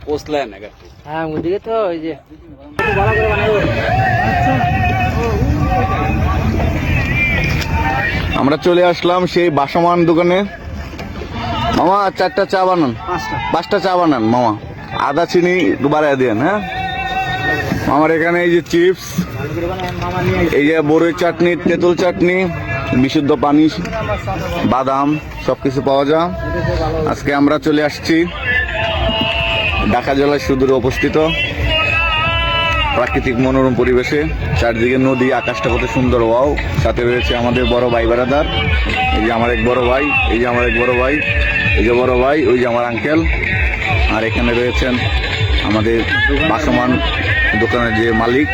পোস্টলাইন নাকি? হ্যাঁ ওদিকে তো ওই যে আমরা চলে আসলাম সেই বাসমান দোকানে। মামা 4টা চা বানান, 5টা চা বানান মামা, আদা চিনি একটু বাড়াই দেন। হ্যাঁ আমার এখানে এই যে চিপস, এই যে বড়ই চাটনি, তেঁতুল চাটনি, বিশুদ্ধ পানি, বাদাম সবকিছু পাওয়া যায়। আজকে আমরা চলে আসছি ঢাকা জেলার সুদূরে অবস্থিত প্রাকৃতিক মনোরম পরিবেশে, চারদিকে নদী, আকাশটা কত সুন্দর। ওয়াও, সাথে রয়েছে আমাদের বড় ভাই বারাদার। এই যে আমার এক বড় ভাই, এই যে আমার এক বড় ভাই, এই যে বড় ভাই, ওই যে আমার আঙ্কেল। আর এখানে রয়েছেন আমাদের বাসমান দোকানের যে মালিক।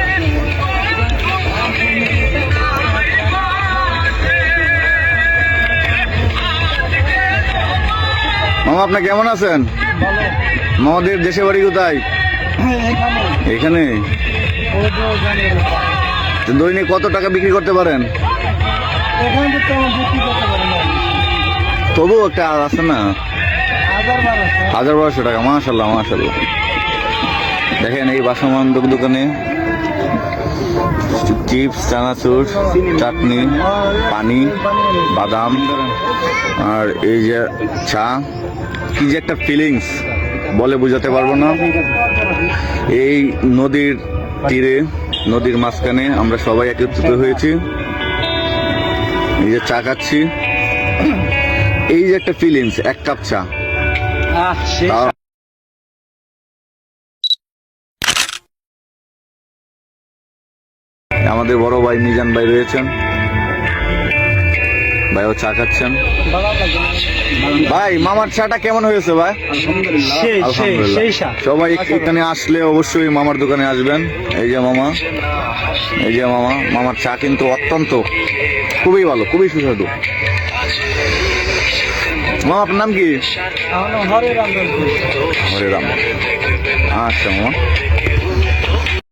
মামা আপনি কেমন আছেন? মামাদের দেশে বাড়ি কোথায়? এখানে। দৈনিক কত টাকা বিক্রি করতে পারেন? তবু একটা আছে না, 1000-1200 টাকা। মাশাল্লাহ মাশাল্লাহ। দেখেন এই বাসমান দোকানে চিপস, চানাচুর, চাটনি, পানি, বাদাম, আর এই যে চা। কি যে একটা ফিলিংস বলে বোঝাতে পারবো না। এই নদীর তীরে, নদীর মাঝখানে আমরা সবাই একত্রিত হয়েছি, এই যে চা খাচ্ছি। এই যে একটা ফিলিংস, এক কাপ চা। আমাদের বড় ভাই মিজান ভাই রয়েছেন, ভাইও চা খাচ্ছেন। ভাই মামার চাটা কেমন হয়েছে ভাই? আলহামদুলিল্লাহ। সবাই এখানে আসলে অবশ্যই মামার দোকানে আসবেন। এই যে মামা, এই যে মামা, মামার চা কিন্তু অত্যন্ত খুবই ভালো, খুবই সুস্বাদু। মামা আপনার নাম কি? হরে রাম। আচ্ছা মামা।